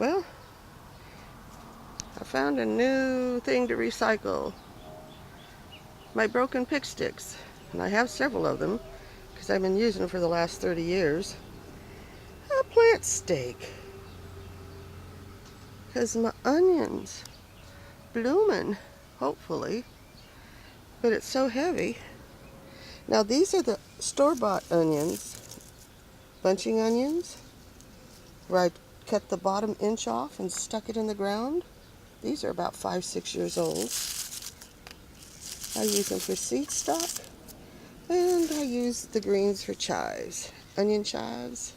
Well, I found a new thing to recycle. My broken pick sticks. And I have several of them because I've been using them for the last 30 years. A plant stake. Because my onions blooming, hopefully. But it's so heavy. Now these are the store-bought onions, bunching onions, where I cut the bottom inch off and stuck it in the ground. These are about 5-6 years old. I use them for seed stock, and I use the greens for chives, onion chives.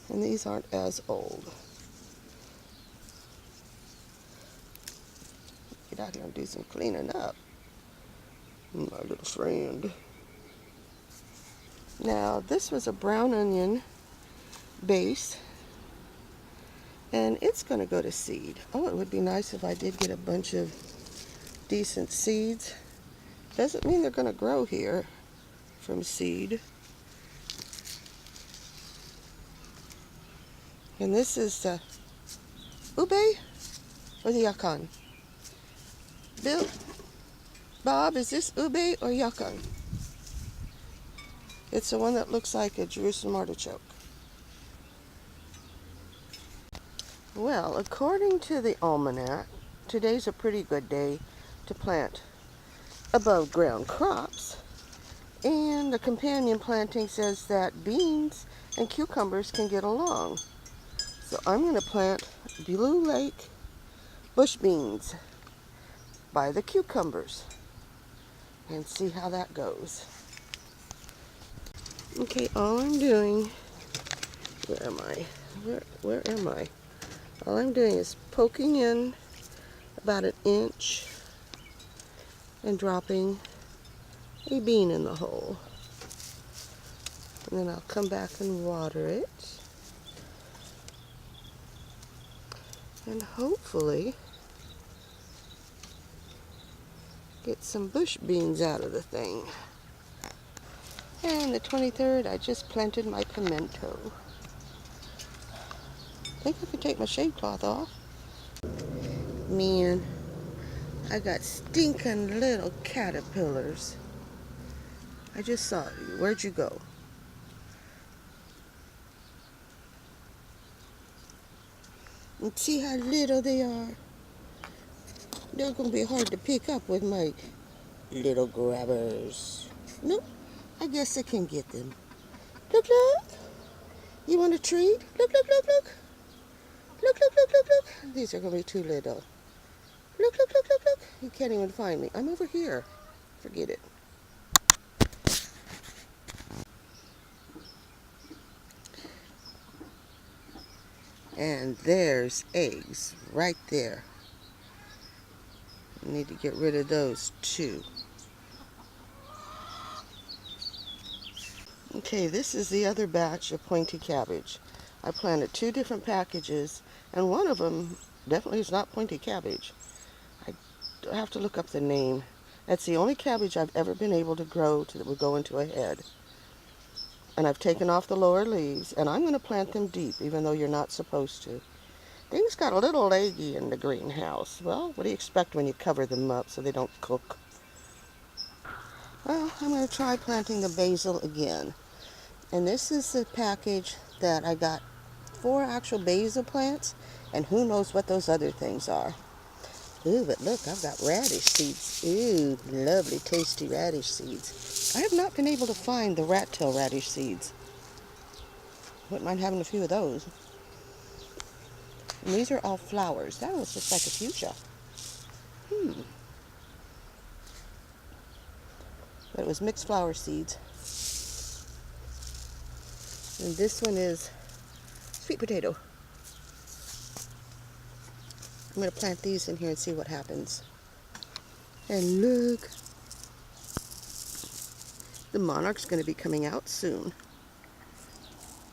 And these aren't as old. Get out here and do some cleaning up, my little friend. Now this was a brown onion base, and it's going to go to seed. Oh, it would be nice if I did get a bunch of decent seeds. Doesn't mean they're going to grow here from seed. And this is the ube or the yacon? Bob, is this ube or yacon? It's the one that looks like a Jerusalem artichoke. Well, according to the almanac, today's a pretty good day to plant above ground crops. And the companion planting says that beans and cucumbers can get along. So I'm going to plant Blue Lake bush beans by the cucumbers and see how that goes. Okay, all I'm doing, where am I? Where am I? All I'm doing is poking in about 1 inch and dropping a bean in the hole. And then I'll come back and water it. And hopefully get some bush beans out of the thing. And the 23rd, I just planted my pimento. I think I can take my shade cloth off. Man, I got stinking little caterpillars. I just saw you. Where'd you go? And see how little they are? They're going to be hard to pick up with my little grabbers. Nope, I guess I can get them. Look, look. You want a treat? Look, look, look, look. Look, look, look, look, look. These are going to be too little. Look, look, look, look, look. You can't even find me. I'm over here. Forget it. And there's eggs right there. I need to get rid of those too. Okay, this is the other batch of pointy cabbage. I planted 2 different packages, and one of them definitely is not pointy cabbage. I have to look up the name. That's the only cabbage I've ever been able to grow that would go into a head. And I've taken off the lower leaves, and I'm going to plant them deep, even though you're not supposed to. Things got a little leggy in the greenhouse. Well, what do you expect when you cover them up so they don't cook? Well, I'm going to try planting the basil again. And this is the package that I got 4 actual basil plants, and who knows what those other things are. Ooh, but look, I've got radish seeds. Ooh, lovely, tasty radish seeds. I have not been able to find the rat tail radish seeds. Wouldn't mind having a few of those. And these are all flowers. That looks just like a fuchsia. But it was mixed flower seeds. And this one is sweet potato. I'm going to plant these in here and see what happens. And look, the monarch's going to be coming out soon.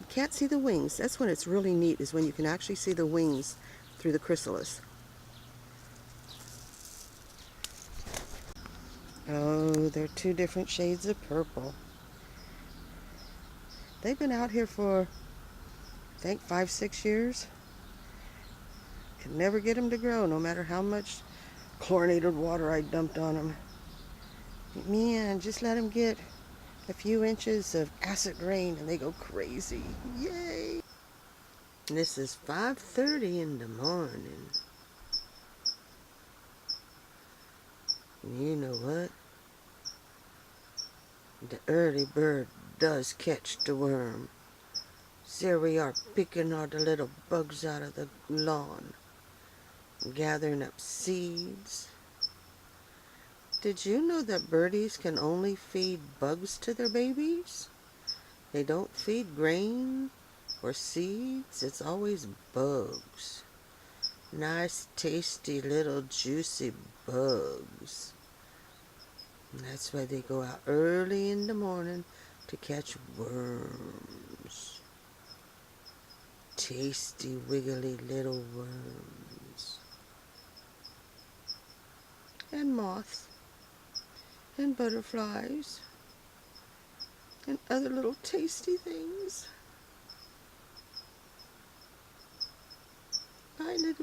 You can't see the wings. That's when it's really neat, is when you can actually see the wings through the chrysalis. Oh, they're two different shades of purple. They've been out here for, I think, 5, 6 years. Could never get them to grow, no matter how much chlorinated water I dumped on them. Man, just let them get a few inches of acid rain and they go crazy. Yay! This is 5:30 in the morning. You know what? The early bird does catch the worm. So here we are picking all the little bugs out of the lawn, gathering up seeds. Did you know that birdies can only feed bugs to their babies? They don't feed grain or seeds. It's always bugs. Nice, tasty, little, juicy bugs. And that's why they go out early in the morning to catch worms. Tasty, wiggly little worms. And moths. And butterflies. And other little tasty things. Bye, little